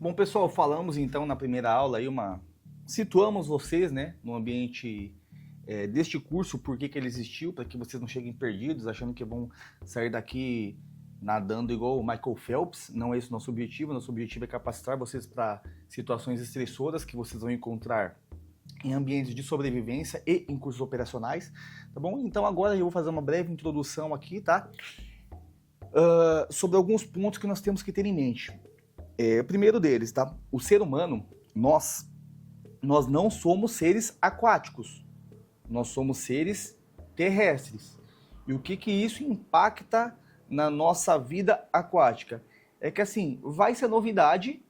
Bom, pessoal, falamos então na primeira aula aí situamos vocês, né, no ambiente deste curso, por que ele existiu, para que vocês não cheguem perdidos, achando que vão sair daqui nadando igual o Michael Phelps. Não é esse o nosso objetivo. Nosso objetivo é capacitar vocês para situações estressoras que vocês vão encontrar em ambientes de sobrevivência e em cursos operacionais, tá bom? Então agora eu vou fazer uma breve introdução aqui, tá? Sobre alguns pontos que nós temos que ter em mente. O primeiro deles, tá? O ser humano, nós não somos seres aquáticos, nós somos seres terrestres. E o que isso impacta na nossa vida aquática? É que assim, vai ser novidade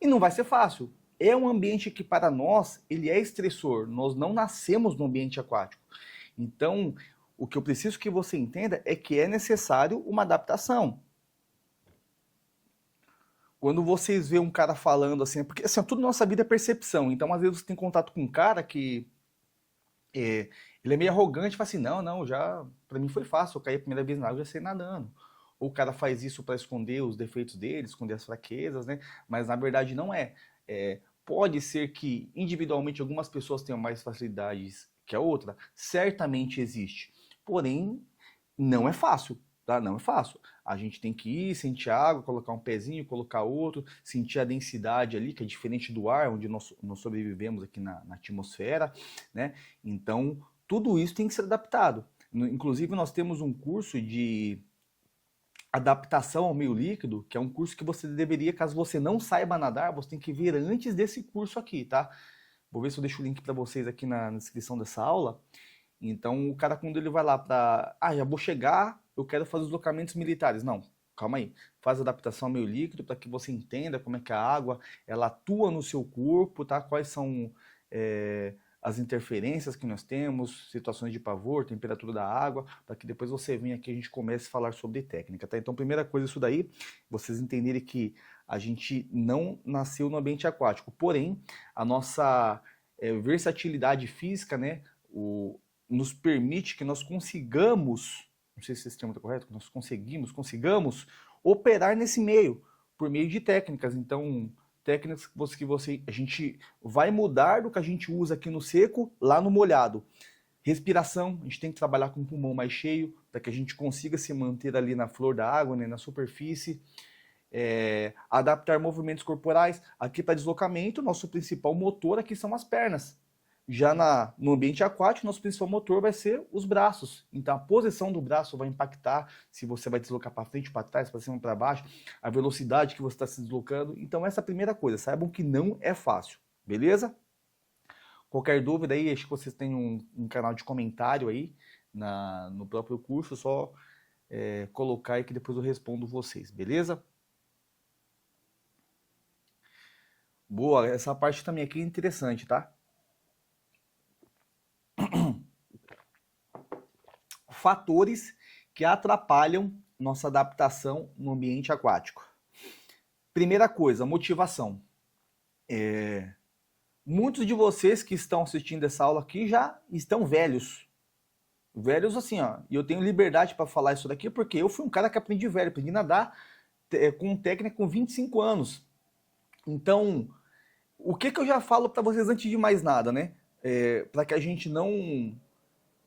e não vai ser fácil. É um ambiente que para nós, ele é estressor. Nós não nascemos no ambiente aquático. Então, o que eu preciso que você entenda é que é necessário uma adaptação. Quando vocês vê um cara falando assim, porque assim, tudo na nossa vida é percepção. Então, às vezes, você tem contato com um cara que ele é meio arrogante e fala assim, não, já, pra mim foi fácil, eu caí a primeira vez na água e já sei nadando. Ou o cara faz isso para esconder os defeitos dele, esconder as fraquezas, né? Mas na verdade não é. Pode ser que individualmente algumas pessoas tenham mais facilidades que a outra, certamente existe. Porém, não é fácil. Tá? Não é fácil. A gente tem que ir, sentir água, colocar um pezinho, colocar outro, sentir a densidade ali, que é diferente do ar, onde nós sobrevivemos aqui na atmosfera, né? Então, tudo isso tem que ser adaptado. Inclusive, nós temos um curso de adaptação ao meio líquido, que é um curso que você deveria, caso você não saiba nadar, você tem que ver antes desse curso aqui, tá? Vou ver se eu deixo o link para vocês aqui na descrição dessa aula. Então, o cara, quando ele vai lá para... já vou chegar, eu quero fazer os deslocamentos militares. Não, calma aí. Faz a adaptação ao meio líquido para que você entenda como é que a água ela atua no seu corpo, tá? Quais são as interferências que nós temos, situações de pavor, temperatura da água, para que depois você venha aqui e a gente comece a falar sobre técnica, tá? Então, primeira coisa, isso daí, vocês entenderem que a gente não nasceu no ambiente aquático, porém, a nossa versatilidade física, né, nos permite que nós consigamos, não sei se esse termo está correto, que nós consigamos operar nesse meio, por meio de técnicas. Então, técnicas que a gente vai mudar do que a gente usa aqui no seco, lá no molhado. Respiração, a gente tem que trabalhar com o pulmão mais cheio, para que a gente consiga se manter ali na flor da água, né, na superfície. Adaptar movimentos corporais. Aqui para deslocamento, nosso principal motor aqui são as pernas. Já no ambiente aquático, nosso principal motor vai ser os braços. Então, a posição do braço vai impactar se você vai deslocar para frente, para trás, para cima, para baixo, a velocidade que você está se deslocando. Então, essa é a primeira coisa. Saibam que não é fácil, beleza? Qualquer dúvida aí, acho que vocês têm um canal de comentário aí no próprio curso, só colocar aí que depois eu respondo vocês, beleza? Boa, essa parte também aqui é interessante, tá? Fatores que atrapalham nossa adaptação no ambiente aquático. Primeira coisa, motivação. Muitos de vocês que estão assistindo essa aula aqui já estão velhos. Velhos assim, ó. E eu tenho liberdade para falar isso daqui porque eu fui um cara que aprendi velho, aprendi a nadar com técnica com 25 anos. Então, o que eu já falo para vocês antes de mais nada, né? Para que a gente não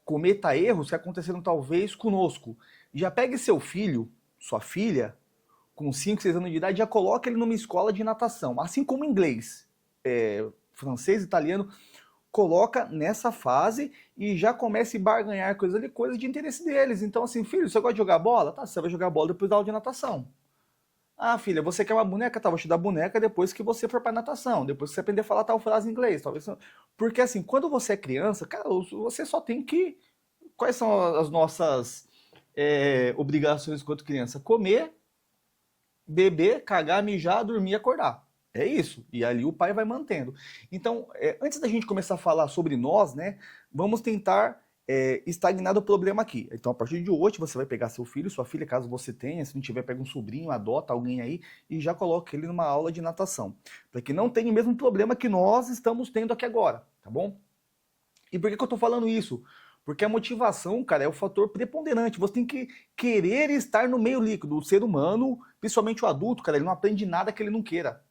cometa erros que aconteceram talvez conosco. Já pegue seu filho, sua filha, com 5, 6 anos de idade, já coloca ele numa escola de natação. Assim como inglês, francês, italiano, coloca nessa fase e já começa a barganhar coisas de interesse deles. Então assim, filho, você gosta de jogar bola? Tá, você vai jogar bola depois da aula de natação. Ah, filha, você quer uma boneca? Tá, vou te dar boneca depois que você for pra natação, depois que você aprender a falar tal frase em inglês, talvez. Porque assim, quando você é criança, cara, você só tem que... Quais são as nossas obrigações enquanto criança? Comer, beber, cagar, mijar, dormir e acordar. É isso. E ali o pai vai mantendo. Então, antes da gente começar a falar sobre nós, né, vamos tentar estagnar o problema aqui. Então, a partir de hoje, você vai pegar seu filho, sua filha, caso você tenha, se não tiver, pega um sobrinho, adota alguém aí e já coloca ele numa aula de natação. Para que não tenha o mesmo problema que nós estamos tendo aqui agora, tá bom? E por que eu tô falando isso? Porque a motivação, cara, é o fator preponderante. Você tem que querer estar no meio líquido. O ser humano, principalmente o adulto, cara, ele não aprende nada que ele não queira.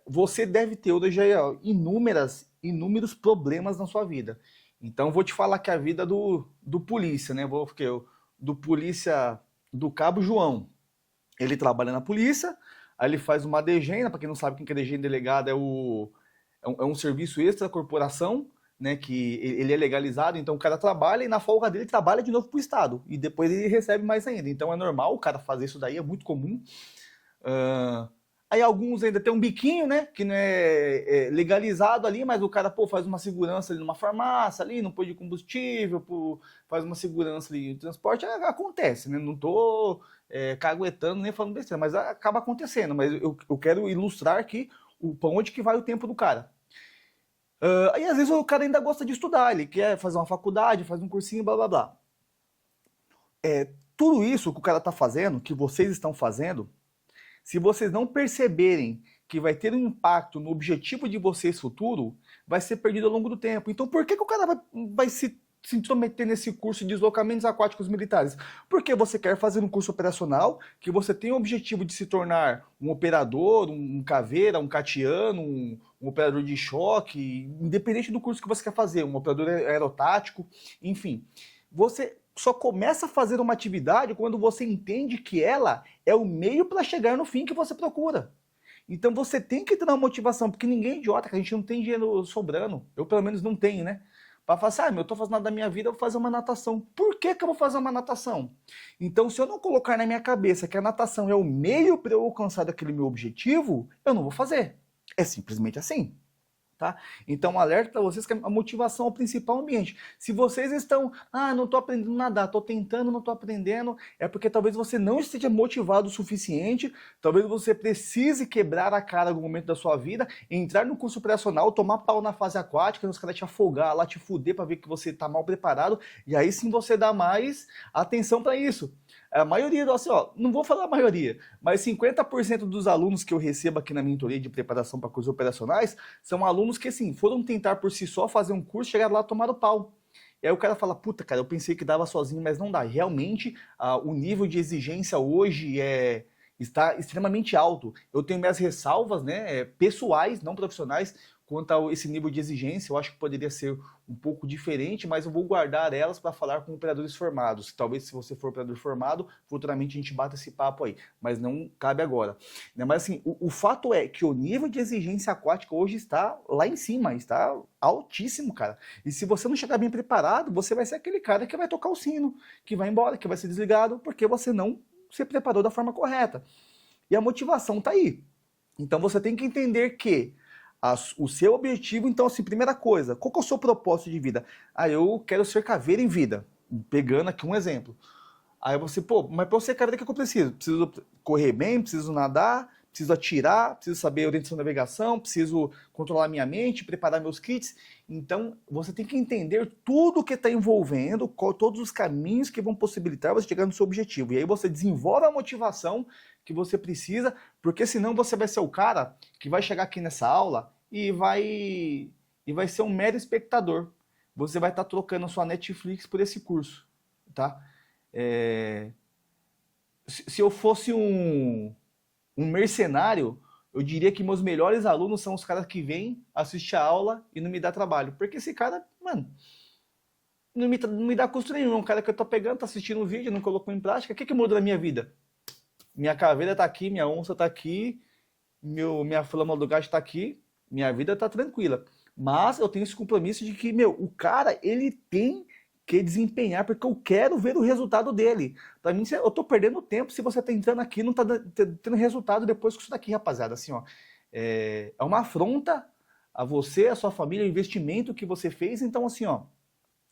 Você deve ter hoje aí, ó, inúmeros problemas na sua vida. Então, vou te falar que a vida do polícia, né? Do polícia do Cabo João. Ele trabalha na polícia, aí ele faz uma DGEN, para quem não sabe quem que é DGEN delegado, é um serviço extra da corporação, né, que ele é legalizado, então o cara trabalha e na folga dele trabalha de novo pro Estado, e depois ele recebe mais ainda. Então é normal o cara fazer isso daí, é muito comum. Uh, Aí alguns ainda tem um biquinho, né, que não é legalizado ali, mas o cara, pô, faz uma segurança ali numa farmácia, ali, no posto de combustível, pô, faz uma segurança ali no transporte, acontece, né, não tô caguetando nem falando besteira, mas acaba acontecendo, mas eu quero ilustrar aqui pra onde que vai o tempo do cara. Aí às vezes o cara ainda gosta de estudar, ele quer fazer uma faculdade, faz um cursinho, blá blá blá. Tudo isso que o cara tá fazendo, que vocês estão fazendo, se vocês não perceberem que vai ter um impacto no objetivo de vocês futuro, vai ser perdido ao longo do tempo. Então por que o cara vai se intrometer nesse curso de deslocamentos aquáticos militares? Porque você quer fazer um curso operacional, que você tem o objetivo de se tornar um operador, um caveira, um catiano, um operador de choque, independente do curso que você quer fazer, um operador aerotático, enfim. Você só começa a fazer uma atividade quando você entende que ela é o meio para chegar no fim que você procura. Então você tem que ter uma motivação, porque ninguém é idiota, que a gente não tem dinheiro sobrando. Eu pelo menos não tenho, né? Para falar assim, eu tô fazendo nada da minha vida, eu vou fazer uma natação. Por que eu vou fazer uma natação? Então se eu não colocar na minha cabeça que a natação é o meio para eu alcançar aquele meu objetivo, eu não vou fazer. É simplesmente assim. Tá? Então, um alerta para vocês que a motivação é o principal ambiente. Se vocês estão, não estou aprendendo a nadar, estou tentando, não estou aprendendo, é porque talvez você não esteja motivado o suficiente, talvez você precise quebrar a cara em algum momento da sua vida, entrar no curso operacional, tomar pau na fase aquática, os caras te afogar lá, te fuder para ver que você está mal preparado, e aí sim você dá mais atenção para isso. A maioria, assim, não vou falar a maioria, mas 50% dos alunos que eu recebo aqui na mentoria de preparação para cursos operacionais são alunos que, assim, foram tentar por si só fazer um curso, chegaram lá e tomaram pau. E aí o cara fala, puta, cara, eu pensei que dava sozinho, mas não dá. Realmente, o nível de exigência hoje está extremamente alto. Eu tenho minhas ressalvas, né, pessoais, não profissionais, quanto a esse nível de exigência. Eu acho que poderia ser um pouco diferente, mas eu vou guardar elas para falar com operadores formados. Talvez, se você for operador formado, futuramente a gente bata esse papo aí, mas não cabe agora. Mas assim, o fato é que o nível de exigência aquática hoje está lá em cima, está altíssimo, cara. E se você não chegar bem preparado, você vai ser aquele cara que vai tocar o sino, que vai embora, que vai ser desligado, porque você não se preparou da forma correta. E a motivação está aí. Então você tem que entender que o seu objetivo, então, assim, primeira coisa, qual que é o seu propósito de vida? Eu quero ser caveira em vida. Pegando aqui um exemplo. Aí você, mas para ser caveira, o que eu preciso? Preciso correr bem, preciso nadar, preciso atirar, preciso saber orientação de navegação, preciso controlar minha mente, preparar meus kits. Então, você tem que entender tudo que está envolvendo, todos os caminhos que vão possibilitar você chegar no seu objetivo. E aí você desenvolve a motivação que você precisa, porque senão você vai ser o cara que vai chegar aqui nessa aula e vai ser um mero espectador. Você vai estar trocando a sua Netflix por esse curso, tá? Se eu fosse um mercenário, eu diria que meus melhores alunos são os caras que vêm assistir a aula e não me dá trabalho. Porque esse cara, mano, não me dá custo nenhum. É um cara que eu tô pegando, tá assistindo um vídeo, não colocou em prática. O que muda na minha vida? Minha caveira tá aqui, minha onça tá aqui, minha flama do gato tá aqui, minha vida tá tranquila. Mas eu tenho esse compromisso de que, o cara, ele tem que desempenhar, porque eu quero ver o resultado dele. Pra mim, eu tô perdendo tempo se você tá entrando aqui e não tá tendo resultado depois com isso daqui, rapaziada. Assim, é uma afronta a você, a sua família, o investimento que você fez. Então, assim,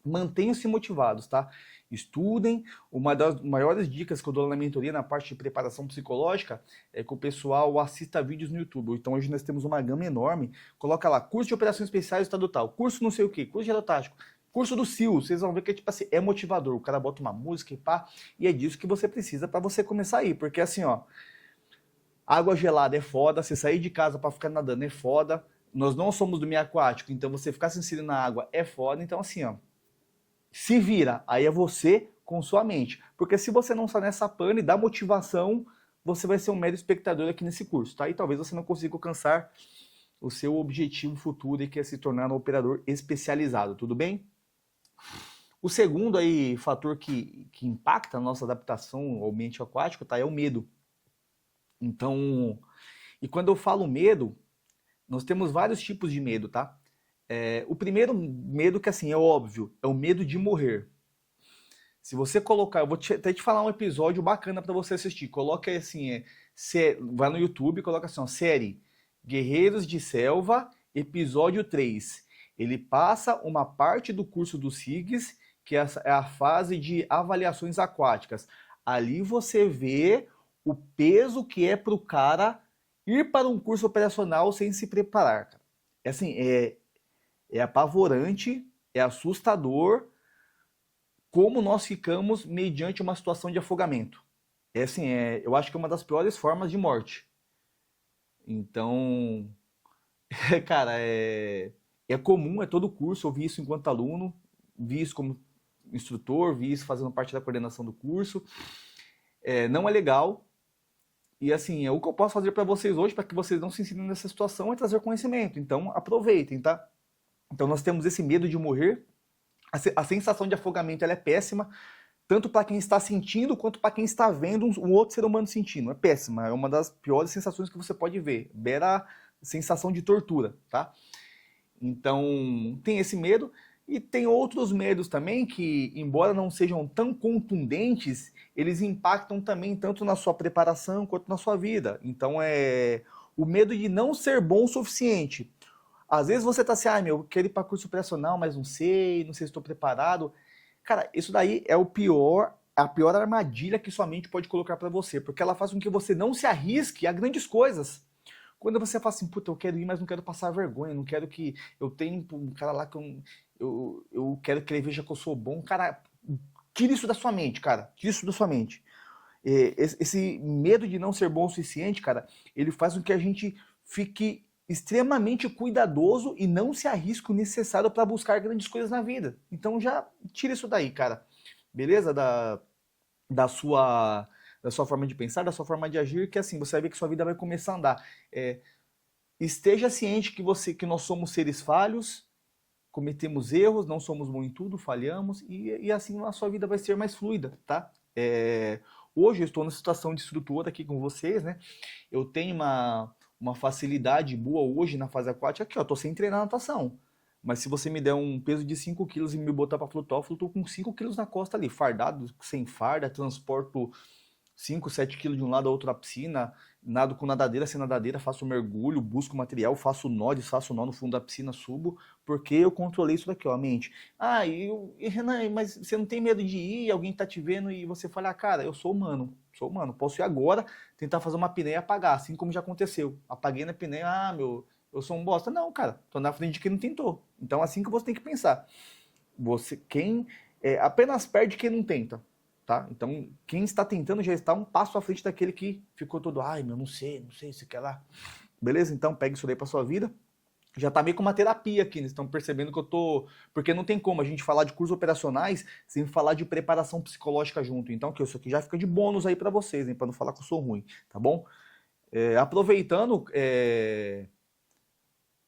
mantenham-se motivados, tá? Estudem. Uma das maiores dicas que eu dou na mentoria, na parte de preparação psicológica, é que o pessoal assista vídeos no YouTube. Então hoje nós temos uma gama enorme. Coloca lá, curso de operações especiais do estado tal, curso não sei o que, curso de aerotático, curso do SEAL. Vocês vão ver que tipo assim, é motivador. O cara bota uma música e pá, e é disso que você precisa para você começar a ir. Porque assim, água gelada é foda, você sair de casa para ficar nadando é foda. Nós não somos do meio aquático, então você ficar se inserindo na água é foda. Então assim, se vira, aí é você com sua mente. Porque se você não está nessa pane da motivação, você vai ser um mero espectador aqui nesse curso, tá? E talvez você não consiga alcançar o seu objetivo futuro, que é se tornar um operador especializado, tudo bem? O segundo aí fator que impacta a nossa adaptação ao ambiente aquático, tá? É o medo. Então, e quando eu falo medo, nós temos vários tipos de medo, tá? O primeiro medo que, assim, é óbvio, é o medo de morrer. Se você colocar, eu vou até te falar um episódio bacana para você assistir. Coloca assim, vai no YouTube, coloca assim, ó, série Guerreiros de Selva, episódio 3. Ele passa uma parte do curso do SIGS, que é a fase de avaliações aquáticas. Ali você vê o peso que é para o cara ir para um curso operacional sem se preparar. É assim, é apavorante, é assustador como nós ficamos mediante uma situação de afogamento. É assim, eu acho que é uma das piores formas de morte. Então, cara, é comum, é todo curso, eu vi isso enquanto aluno, vi isso como instrutor, vi isso fazendo parte da coordenação do curso. Não é legal. E assim, o que eu posso fazer para vocês hoje, para que vocês não se ensinem nessa situação, é trazer conhecimento. Então, aproveitem, tá? Então, nós temos esse medo de morrer. A sensação de afogamento ela é péssima, tanto para quem está sentindo, quanto para quem está vendo um outro ser humano sentindo. É péssima, é uma das piores sensações que você pode ver. Beira sensação de tortura, tá? Então, tem esse medo. E tem outros medos também que, embora não sejam tão contundentes, eles impactam também tanto na sua preparação quanto na sua vida. Então, o medo de não ser bom o suficiente. Às vezes você tá assim, eu quero ir para curso operacional, mas não sei se estou preparado. Cara, isso daí é a pior armadilha que sua mente pode colocar para você, porque ela faz com que você não se arrisque a grandes coisas. Quando você fala assim, puta, eu quero ir, mas não quero passar vergonha, não quero que eu tenha um cara lá que eu quero que ele veja que eu sou bom. Cara, tira isso da sua mente, cara. Tira isso da sua mente. Esse medo de não ser bom o suficiente, cara, ele faz com que a gente fique extremamente cuidadoso e não se arrisque o necessário para buscar grandes coisas na vida. Então já tira isso daí, cara. Beleza? Da sua forma de pensar, da sua forma de agir, que assim, você vai ver que sua vida vai começar a andar. Esteja ciente que nós somos seres falhos, cometemos erros, não somos bons em tudo, falhamos, e assim a sua vida vai ser mais fluida, tá? Hoje eu estou na situação de instrutor aqui com vocês, né? Eu tenho uma facilidade boa hoje na fase aquática, aqui ó, tô sem treinar natação. Mas se você me der um peso de 5 quilos e me botar para flutuar, eu flutuo com 5 quilos na costa ali, fardado, sem farda, transporto 5, 7 quilos de um lado ao outro na piscina, nado com nadadeira, sem nadadeira, faço mergulho, busco material, faço nó, desfaço nó no fundo da piscina, subo, porque eu controlei isso daqui, ó, a mente. Renan, mas você não tem medo de ir, alguém tá te vendo e você fala, cara, eu sou humano, posso ir agora, tentar fazer uma apneia e apagar, assim como já aconteceu. Apaguei na apneia, eu sou um bosta. Não, cara, tô na frente de quem não tentou. Então, assim que você tem que pensar. Apenas perde quem não tenta. Tá? Então, quem está tentando já está um passo à frente daquele que ficou todo, não sei, se quer lá. Beleza? Então, pegue isso daí para sua vida. Já tá meio com uma terapia aqui, né? Estão percebendo que eu tô... Porque não tem como a gente falar de cursos operacionais sem falar de preparação psicológica junto. Então, que isso aqui já fica de bônus aí para vocês, hein? Para não falar que eu sou ruim, tá bom? Aproveitando,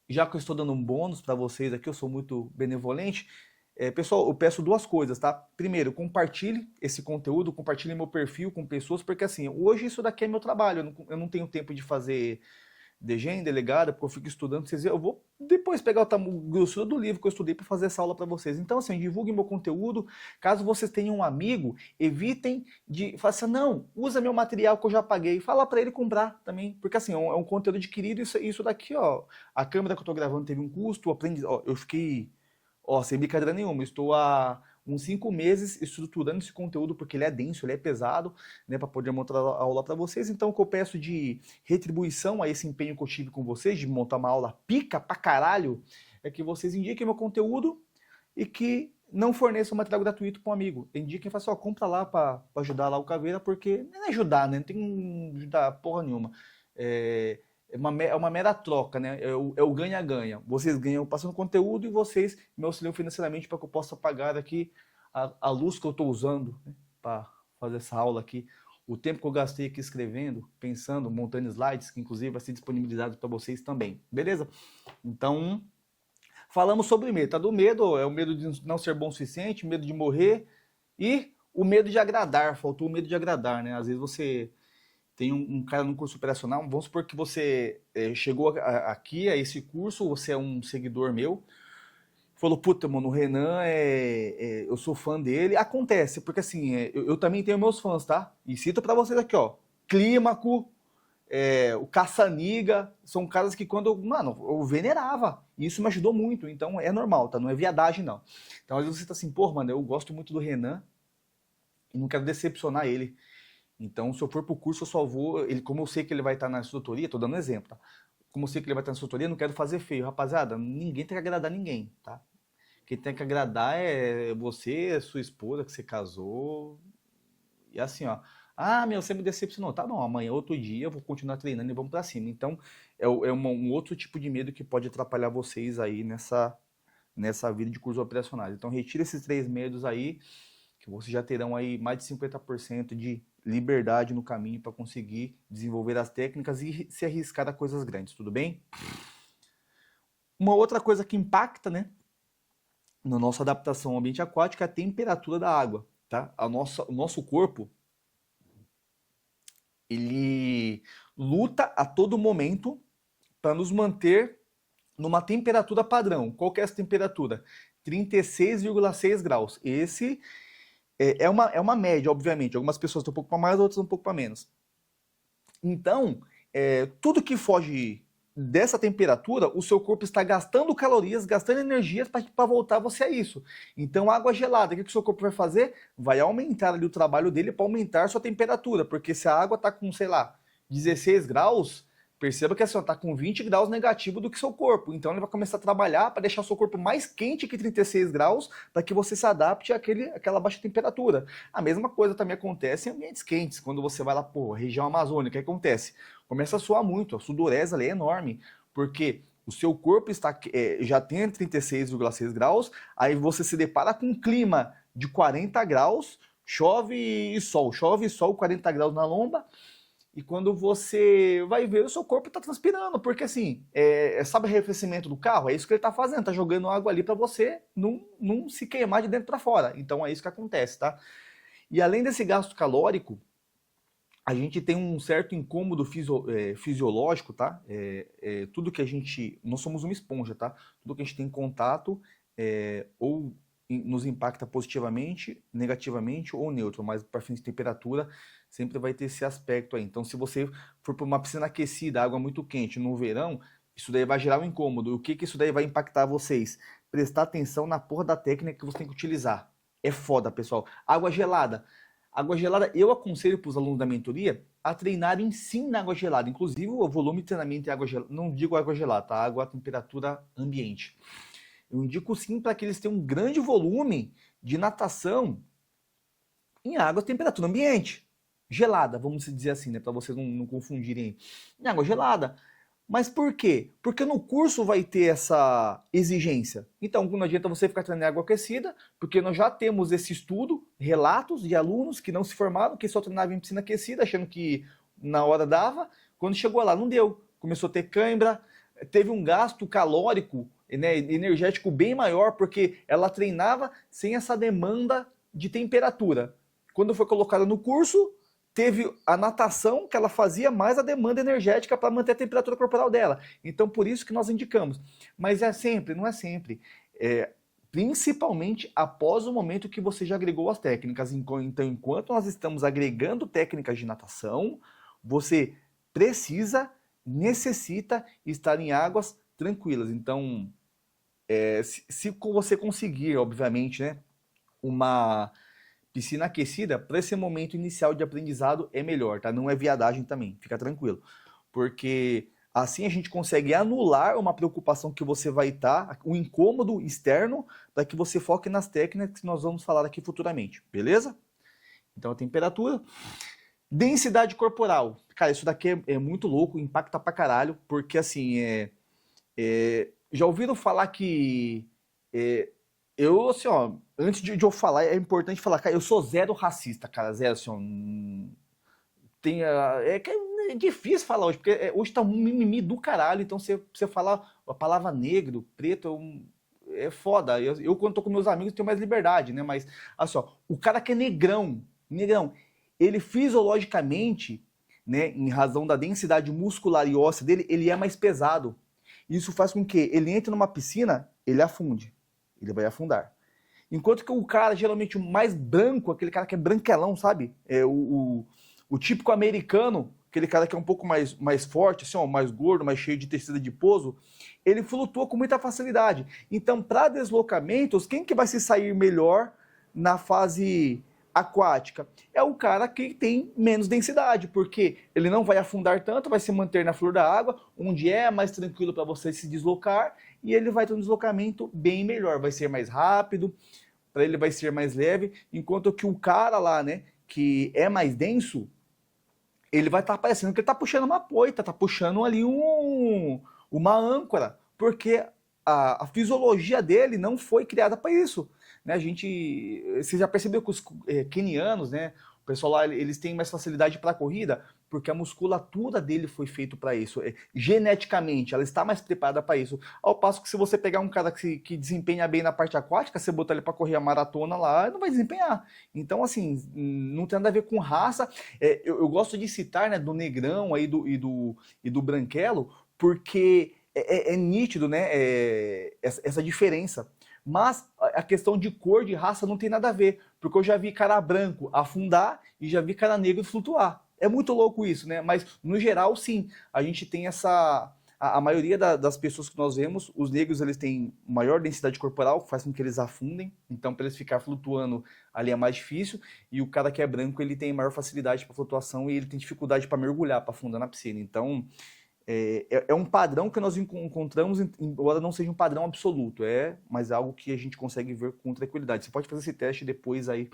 já que eu estou dando um bônus para vocês aqui, eu sou muito benevolente... pessoal, eu peço duas coisas, tá? Primeiro, compartilhe esse conteúdo, compartilhe meu perfil com pessoas, porque assim, hoje isso daqui é meu trabalho, eu não tenho tempo de fazer DGEM, delegada, porque eu fico estudando, vocês eu vou depois pegar o grossura do livro que eu estudei para fazer essa aula para vocês. Então, assim, divulguem meu conteúdo, caso vocês tenham um amigo, evitem de falar assim, não, usa meu material que eu já paguei, fala para ele comprar também, porque assim, é um conteúdo adquirido, isso daqui, ó, a câmera que eu tô gravando teve um custo, eu fiquei... sem brincadeira nenhuma, estou há uns 5 meses estruturando esse conteúdo porque ele é denso, ele é pesado, né, para poder montar a aula para vocês. Então, o que eu peço de retribuição a esse empenho que eu tive com vocês, de montar uma aula pica pra caralho, é que vocês indiquem meu conteúdo e que não forneçam material gratuito para um amigo. Indiquem e façam, compra lá para ajudar lá o Caveira, porque não é ajudar, né, não tem que ajudar porra nenhuma. É uma mera troca, né? É o ganha-ganha. Vocês ganham passando conteúdo e vocês me auxiliam financeiramente para que eu possa pagar aqui a luz que eu estou usando, né, para fazer essa aula aqui. o tempo que eu gastei aqui escrevendo, pensando, montando slides, que inclusive vai ser disponibilizado para vocês também, beleza? Então, falamos sobre medo, tá? Do medo, é o medo de não ser bom o suficiente, medo de morrer e o medo de agradar, faltou o medo de agradar, né? Às vezes você tem um cara no curso operacional, vamos supor que você chegou aqui a esse curso, você é um seguidor meu, falou, puta, mano, o Renan, eu sou fã dele. Acontece, porque assim, eu também tenho meus fãs, tá? E cito pra vocês aqui, ó, Clímaco, o Caçaniga, são caras que quando, mano, eu venerava. E isso me ajudou muito, então é normal, tá? Não é viadagem, não. Então às vezes você tá assim, pô, mano, eu gosto muito do Renan e não quero decepcionar ele. Então, se eu for pro curso, eu só vou. Ele, como eu sei que ele vai estar na instrutoria, tô dando um exemplo, tá? Como eu sei que ele vai estar na instrutoria, eu não quero fazer feio. Rapaziada, ninguém tem que agradar ninguém, tá? Quem tem que agradar é você, sua esposa que você casou. E assim, ó. Ah, meu, você me decepcionou. Tá bom, amanhã, outro dia, eu vou continuar treinando e vamos pra cima. Então, um outro tipo de medo que pode atrapalhar vocês aí nessa vida de cursos operacionais. Então, retira esses 3 medos aí, que vocês já terão aí mais de 50% de liberdade no caminho para conseguir desenvolver as técnicas e se arriscar a coisas grandes, tudo bem? Uma outra coisa que impacta, né, na nossa adaptação ao ambiente aquático é a temperatura da água, tá? O nosso corpo, ele luta a todo momento para nos manter numa temperatura padrão. Qual que é essa temperatura? 36,6 graus. Esse é uma média, obviamente. Algumas pessoas estão um pouco para mais, outras um pouco para menos. Então, tudo que foge dessa temperatura, o seu corpo está gastando calorias, gastando energias para voltar você a isso. Então, água gelada, o que o seu corpo vai fazer? Vai aumentar ali o trabalho dele para aumentar a sua temperatura, porque se a água está com, sei lá, 16 graus, perceba que assim, está com 20 graus negativo do que seu corpo. Então, ele vai começar a trabalhar para deixar o seu corpo mais quente que 36 graus, para que você se adapte àquela baixa temperatura. A mesma coisa também acontece em ambientes quentes, quando você vai lá, pô, região amazônica, o que acontece? Começa a suar muito, a sudorese ali é enorme, porque o seu corpo já tem 36,6 graus, aí você se depara com um clima de 40 graus, chove e sol, 40 graus na lomba, e quando você vai ver, o seu corpo está transpirando, porque assim, sabe o arrefecimento do carro? É isso que ele está fazendo, está jogando água ali para você não se queimar de dentro para fora. Então é isso que acontece, tá? E além desse gasto calórico, a gente tem um certo incômodo fisiológico, tá? Tudo que a gente. Nós somos uma esponja, tá? Tudo que a gente tem contato ou nos impacta positivamente, negativamente ou neutro, mas para fins de temperatura sempre vai ter esse aspecto aí. Então, se você for para uma piscina aquecida, água muito quente no verão, isso daí vai gerar um incômodo. O que isso daí vai impactar vocês? Prestar atenção na porra da técnica que você tem que utilizar. É foda, pessoal. Água gelada. Água gelada, eu aconselho para os alunos da mentoria a treinarem sim na água gelada. Inclusive, o volume de treinamento em água gelada, não digo água gelada, tá? Água a temperatura ambiente. Eu indico sim para que eles tenham um grande volume de natação em água a temperatura ambiente. Gelada, vamos dizer assim, né? Para vocês não confundirem. Em água gelada. Mas por quê? Porque no curso vai ter essa exigência. Então, não adianta você ficar treinando em água aquecida, porque nós já temos esse estudo, relatos de alunos que não se formaram, que só treinavam em piscina aquecida, achando que na hora dava. Quando chegou lá, não deu. Começou a ter cãibra, teve um gasto calórico, né, energético bem maior, porque ela treinava sem essa demanda de temperatura. Quando foi colocada no curso, teve a natação que ela fazia mais a demanda energética para manter a temperatura corporal dela. Então, por isso que nós indicamos. Mas é sempre, não é sempre. Principalmente após o momento que você já agregou as técnicas. Então, enquanto nós estamos agregando técnicas de natação, você necessita estar em águas tranquilas. Então, se você conseguir, obviamente, né, uma piscina aquecida, para esse momento inicial de aprendizado é melhor, tá? Não é viadagem também, fica tranquilo. Porque assim a gente consegue anular uma preocupação que você vai estar, um incômodo externo, para que você foque nas técnicas que nós vamos falar aqui futuramente, beleza? Então a temperatura. Densidade corporal. Cara, isso daqui é muito louco, impacta pra caralho, porque assim, já ouviram falar que eu, assim, ó, antes de eu falar, é importante falar, cara, eu sou zero racista, cara, zero, assim, ó, tem é que é difícil falar hoje, porque hoje tá um mimimi do caralho, então você falar a palavra negro, preto, é foda. Eu, quando tô com meus amigos, tenho mais liberdade, né? Mas, olha só, o cara que é negrão, ele fisiologicamente, né, em razão da densidade muscular e óssea dele, ele é mais pesado. Isso faz com que ele entre numa piscina, ele afunde. Ele vai afundar. Enquanto que o cara, geralmente, o mais branco, aquele cara que é branquelão, sabe? O típico americano, aquele cara que é um pouco mais forte, assim, ó, mais gordo, mais cheio de tecido adiposo, ele flutua com muita facilidade. Então, para deslocamentos, quem que vai se sair melhor na fase aquática? É o cara que tem menos densidade, porque ele não vai afundar tanto, vai se manter na flor da água, onde é mais tranquilo para você se deslocar, e ele vai ter um deslocamento bem melhor, vai ser mais rápido, para ele vai ser mais leve, enquanto que o cara lá, né, que é mais denso, ele vai estar parecendo que ele está puxando uma poita, está puxando ali uma âncora, porque a fisiologia dele não foi criada para isso. Né? Você já percebeu que os quenianos, né, o pessoal lá, eles têm mais facilidade para a corrida, porque a musculatura dele foi feito para isso. Geneticamente, ela está mais preparada para isso. Ao passo que se você pegar um cara que desempenha bem na parte aquática, você botar ele para correr a maratona lá, ele não vai desempenhar. Então, assim, não tem nada a ver com raça. Eu gosto de citar, né, do negrão aí e do branquelo, porque é nítido, né, essa diferença. Mas a questão de cor, de raça, não tem nada a ver. Porque eu já vi cara branco afundar e já vi cara negro flutuar. É muito louco isso, né? Mas, no geral, sim. A gente tem essa... A maioria das pessoas que nós vemos, os negros, eles têm maior densidade corporal, que faz com que eles afundem. Então, para eles ficar flutuando ali é mais difícil. E o cara que é branco, ele tem maior facilidade para flutuação e ele tem dificuldade para mergulhar, para afundar na piscina. Então... É um padrão que nós encontramos, embora não seja um padrão absoluto, mas é algo que a gente consegue ver com tranquilidade. Você pode fazer esse teste depois aí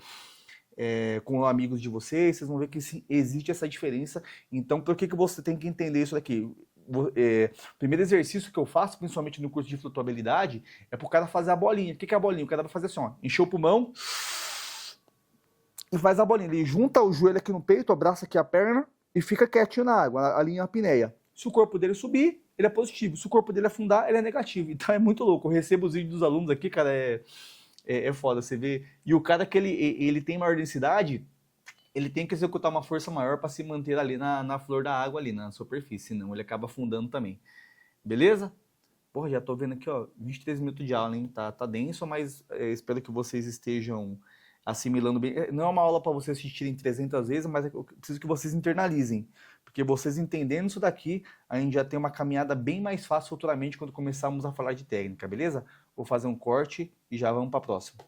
com amigos de vocês vão ver que sim, existe essa diferença. Então, por que você tem que entender isso daqui? O primeiro exercício que eu faço, principalmente no curso de flutuabilidade, é pro cara fazer a bolinha. O que é a bolinha? O cara vai fazer assim, ó, encher o pulmão e faz a bolinha. Ele junta o joelho aqui no peito, abraça aqui a perna e fica quietinho na água, a linha apneia. Se o corpo dele subir, ele é positivo. Se o corpo dele afundar, ele é negativo. Então é muito louco. Eu recebo os vídeos dos alunos aqui, cara, é foda. Você vê. E o cara que ele tem maior densidade, ele tem que executar uma força maior para se manter ali na flor da água, ali na superfície. Senão ele acaba afundando também. Beleza? Porra, já tô vendo aqui, ó, 23 minutos de aula, hein? Tá denso, mas espero que vocês estejam assimilando bem. Não é uma aula para vocês assistirem 300 vezes, mas eu preciso que vocês internalizem. Porque vocês entendendo isso daqui, a gente já tem uma caminhada bem mais fácil futuramente quando começarmos a falar de técnica, beleza? Vou fazer um corte e já vamos para a próxima.